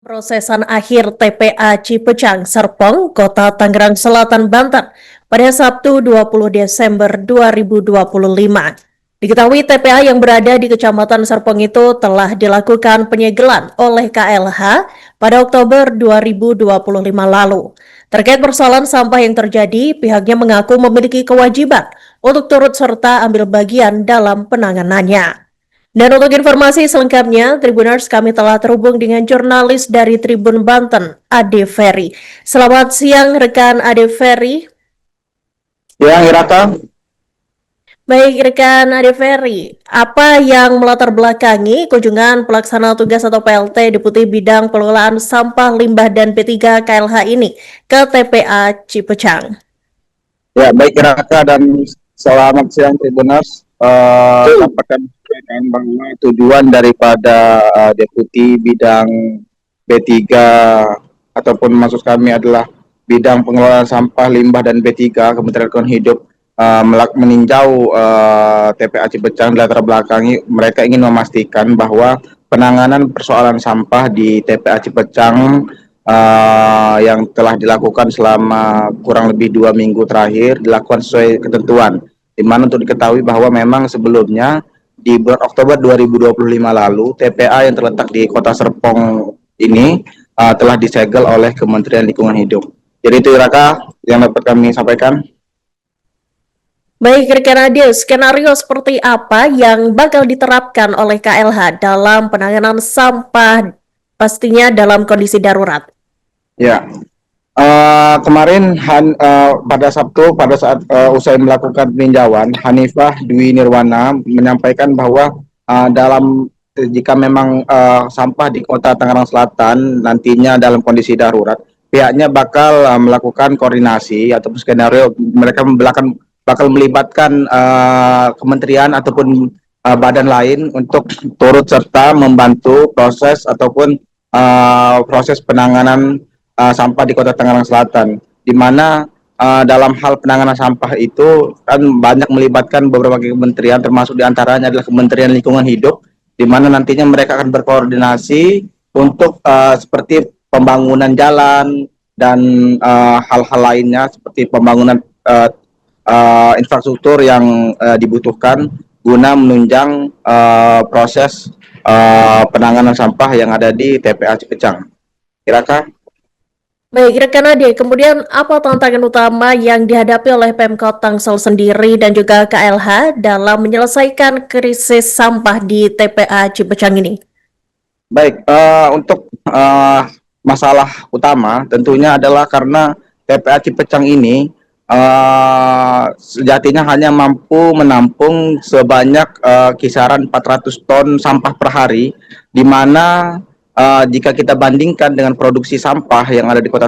Prosesan akhir TPA Cipecang, Serpong, Kota Tangerang Selatan, Banten pada Sabtu 20 Desember 2025. Diketahui TPA yang berada di Kecamatan Serpong itu telah dilakukan penyegelan oleh KLH pada Oktober 2025 lalu. Terkait persoalan sampah yang terjadi, pihaknya mengaku memiliki kewajiban untuk turut serta ambil bagian dalam penanganannya. Dan untuk informasi selengkapnya, Tribuners, kami telah terhubung dengan jurnalis dari Tribun Banten, Ade Ferry. Selamat siang rekan Ade Ferry. Ya, Iraka. Baik rekan Ade Ferry, apa yang melatar belakangi kunjungan pelaksana tugas atau PLT Deputi Bidang Pengelolaan Sampah Limbah dan P3 KLH ini ke TPA Cipecang? Ya, baik Iraka dan selamat siang Tribuners. Dapat kami sampaikan bahwa tujuan daripada Deputi Bidang B3 ataupun maksud kami adalah Bidang Pengelolaan Sampah Limbah dan B3 Kementerian Lingkungan Hidup meninjau TPA Cipecang. Latar belakangi mereka ingin memastikan bahwa penanganan persoalan sampah di TPA Cipecang yang telah dilakukan selama kurang lebih 2 minggu terakhir dilakukan sesuai ketentuan. Di mana untuk diketahui bahwa memang sebelumnya di bulan Oktober 2025 lalu TPA yang terletak di Kota Serpong ini telah disegel oleh Kementerian Lingkungan Hidup. Jadi itu Raka yang dapat kami sampaikan. Baik rekan Ade, skenario seperti apa yang bakal diterapkan oleh KLH dalam penanganan sampah pastinya dalam kondisi darurat? Ya, kemarin pada Sabtu pada saat usai melakukan peninjauan, Hanifah Dwi Nirwana menyampaikan bahwa jika memang sampah di Kota Tangerang Selatan nantinya dalam kondisi darurat, pihaknya bakal melakukan koordinasi ataupun skenario mereka bakal melibatkan kementerian ataupun badan lain untuk turut serta membantu proses ataupun proses penanganan sampah di Kota Tangerang Selatan, di mana dalam hal penanganan sampah itu kan banyak melibatkan beberapa kementerian, termasuk diantaranya adalah Kementerian Lingkungan Hidup, di mana nantinya mereka akan berkoordinasi untuk seperti pembangunan jalan dan hal-hal lainnya seperti pembangunan infrastruktur yang dibutuhkan guna menunjang proses penanganan sampah yang ada di TPA Cipecang. Kira-kira Baik, rekan Ade, kemudian apa tantangan utama yang dihadapi oleh Pemkot Tangsel sendiri dan juga KLH dalam menyelesaikan krisis sampah di TPA Cipecang ini? Baik, untuk masalah utama tentunya adalah karena TPA Cipecang ini sejatinya hanya mampu menampung sebanyak kisaran 400 ton sampah per hari, di mana jika kita bandingkan dengan produksi sampah yang ada di Kota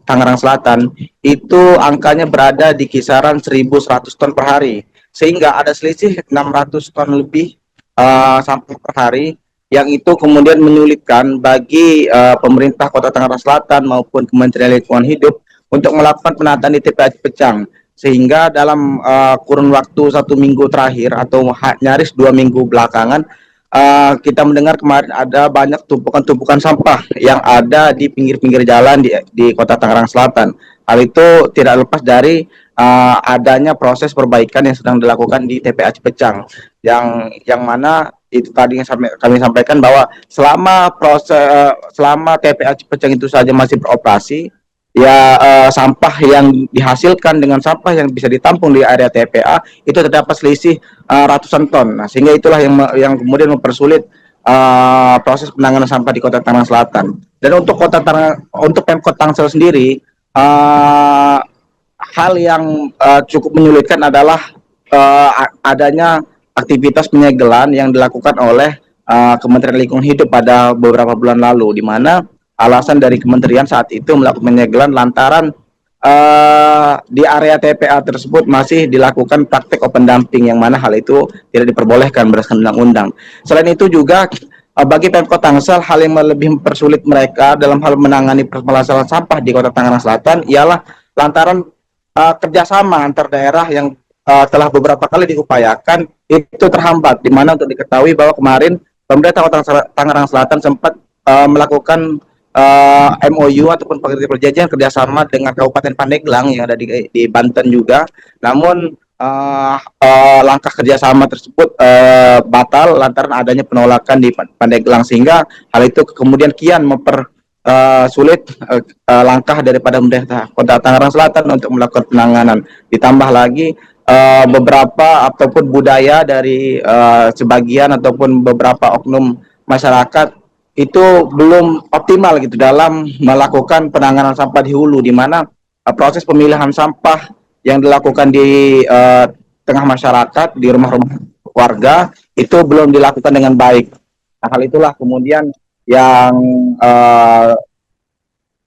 Tangerang Selatan, itu angkanya berada di kisaran 1.100 ton per hari, sehingga ada selisih 600 ton lebih sampah per hari, yang itu kemudian menyulitkan bagi pemerintah Kota Tangerang Selatan maupun Kementerian Lingkungan Hidup untuk melakukan penataan di TPA Cipecang, sehingga dalam kurun waktu 1 minggu terakhir atau nyaris 2 minggu belakangan kita mendengar kemarin ada banyak tumpukan-tumpukan sampah yang ada di pinggir-pinggir jalan di Kota Tangerang Selatan. Hal itu tidak lepas dari adanya proses perbaikan yang sedang dilakukan di TPA Cipecang, yang mana itu tadi yang kami sampaikan bahwa selama TPA Cipecang itu saja masih beroperasi, ya sampah yang dihasilkan dengan sampah yang bisa ditampung di area TPA itu terdapat selisih ratusan ton. Nah, sehingga itulah yang kemudian mempersulit proses penanganan sampah di Kota Tangerang Selatan. Dan untuk Pemkot Tangsel sendiri, hal yang cukup menyulitkan adalah adanya aktivitas penyegelan yang dilakukan oleh Kementerian Lingkungan Hidup pada beberapa bulan lalu, di mana alasan dari kementerian saat itu melakukan penyegelan lantaran di area TPA tersebut masih dilakukan praktek open dumping, yang mana hal itu tidak diperbolehkan berdasarkan undang-undang. Selain itu juga bagi Pemkot Tangsel, hal yang lebih mempersulit mereka dalam hal menangani permasalahan sampah di Kota Tangerang Selatan ialah lantaran kerjasama antar daerah yang telah beberapa kali diupayakan itu terhambat, di mana untuk diketahui bahwa kemarin pemerintah Kota Tangerang Selatan sempat melakukan MOU ataupun perjanjian kerjasama dengan Kabupaten Pandeglang yang ada di Banten juga. Namun langkah kerjasama tersebut batal lantaran adanya penolakan di Pandeglang, sehingga hal itu kemudian kian sulit langkah daripada pemerintah Kota Tangerang Selatan untuk melakukan penanganan. Ditambah lagi beberapa ataupun budaya dari sebagian ataupun beberapa oknum masyarakat itu belum optimal gitu dalam melakukan penanganan sampah di hulu, di mana proses pemilihan sampah yang dilakukan di tengah masyarakat, di rumah-rumah warga itu belum dilakukan dengan baik. Nah, hal itulah kemudian yang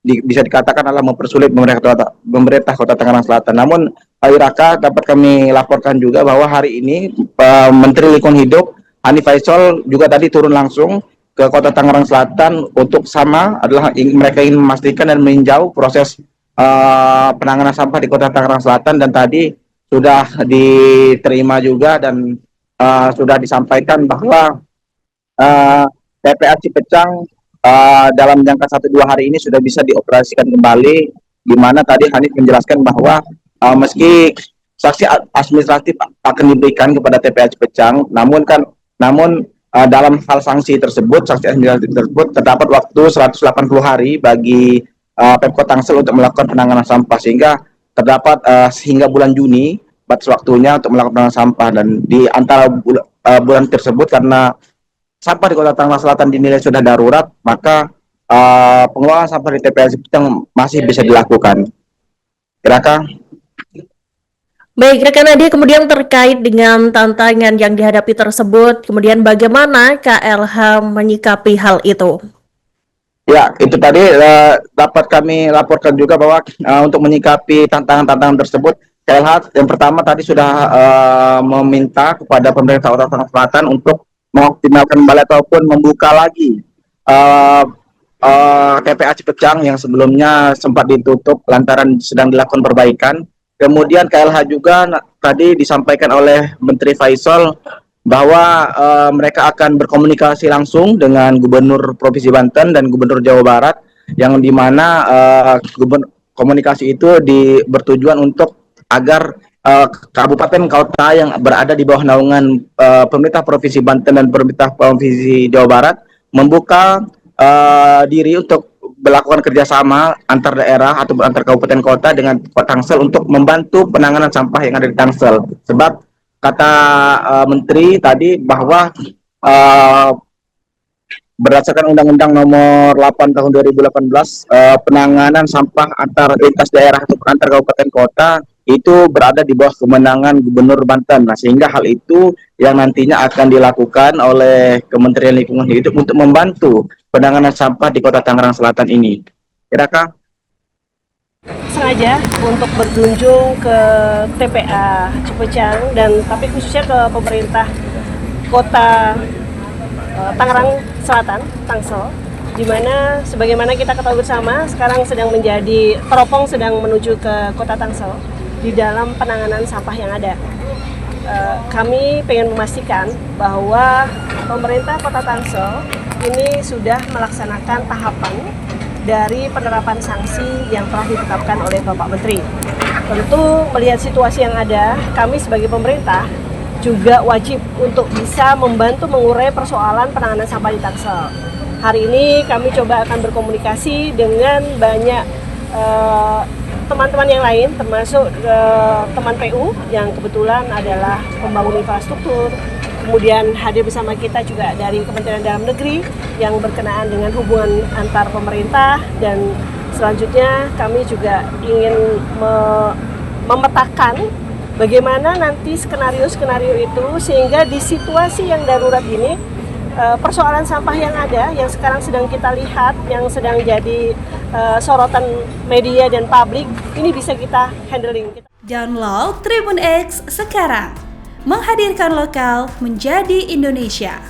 bisa dikatakan adalah mempersulit pemerintah Kota Tangerang Selatan. Namun, Iraka, dapat kami laporkan juga bahwa hari ini Menteri Lingkungan Hidup Hanif Faisal juga tadi turun langsung ke Kota Tangerang Selatan untuk mereka ingin memastikan dan meninjau proses penanganan sampah di Kota Tangerang Selatan, dan tadi sudah diterima juga dan sudah disampaikan bahwa TPA Cipecang dalam jangka 1-2 hari ini sudah bisa dioperasikan kembali, di mana tadi Hanif menjelaskan bahwa meski sanksi administratif akan diberikan kepada TPA Cipecang, namun dalam hal sanksi administratif tersebut terdapat waktu 180 hari bagi Pemkot Tangsel untuk melakukan penanganan sampah, sehingga terdapat hingga bulan Juni batas waktunya untuk melakukan penanganan sampah. Dan di antara bulan tersebut, karena sampah di Kota Tangerang Selatan dinilai sudah darurat, maka pengelolaan sampah di TPA Cipecang masih bisa dilakukan. Raka. Baik, rekan Adi, kemudian terkait dengan tantangan yang dihadapi tersebut, kemudian bagaimana KLH menyikapi hal itu? Ya, itu tadi dapat kami laporkan juga bahwa untuk menyikapi tantangan-tantangan tersebut, KLH yang pertama tadi sudah meminta kepada pemerintah Kota Tangerang Selatan untuk mengoptimalkan kembali ataupun membuka lagi TPA Cipecang yang sebelumnya sempat ditutup lantaran sedang dilakukan perbaikan. Kemudian KLH juga tadi disampaikan oleh Menteri Faisal bahwa mereka akan berkomunikasi langsung dengan Gubernur Provinsi Banten dan Gubernur Jawa Barat, yang dimana komunikasi itu bertujuan untuk agar kabupaten kota yang berada di bawah naungan pemerintah Provinsi Banten dan pemerintah Provinsi Jawa Barat membuka diri untuk melakukan kerjasama antar daerah atau antar kabupaten kota dengan Tangsel untuk membantu penanganan sampah yang ada di Tangsel. Sebab kata Menteri tadi bahwa berdasarkan Undang-Undang Nomor 8 Tahun 2018, penanganan sampah antar lintas daerah atau antar kabupaten kota itu berada di bawah kewenangan Gubernur Banten. Nah, sehingga hal itu yang nantinya akan dilakukan oleh Kementerian Lingkungan Hidup untuk membantu penanganan sampah di Kota Tangerang Selatan ini. Kira-kira sengaja untuk berkunjung ke TPA Cipecang, dan tapi khususnya ke pemerintah Kota Tangerang Selatan, Tangsel, di mana sebagaimana kita ketahui bersama sekarang sedang menjadi teropong sedang menuju ke Kota Tangsel di dalam penanganan sampah yang ada. Kami ingin memastikan bahwa pemerintah Kota Tangsel ini sudah melaksanakan tahapan dari penerapan sanksi yang telah ditetapkan oleh Bapak Menteri. Tentu melihat situasi yang ada, kami sebagai pemerintah juga wajib untuk bisa membantu mengurai persoalan penanganan sampah di Tangsel. Hari ini kami coba akan berkomunikasi dengan banyak teman-teman yang lain, termasuk teman PU yang kebetulan adalah pembangun infrastruktur. Kemudian hadir bersama kita juga dari Kementerian Dalam Negeri yang berkenaan dengan hubungan antar pemerintah, dan selanjutnya kami juga ingin memetakan bagaimana nanti skenario-skenario itu sehingga di situasi yang darurat ini persoalan sampah yang ada, yang sekarang sedang kita lihat, yang sedang jadi sorotan media dan publik, ini bisa kita handling. Download Tribun X sekarang, menghadirkan lokal menjadi Indonesia.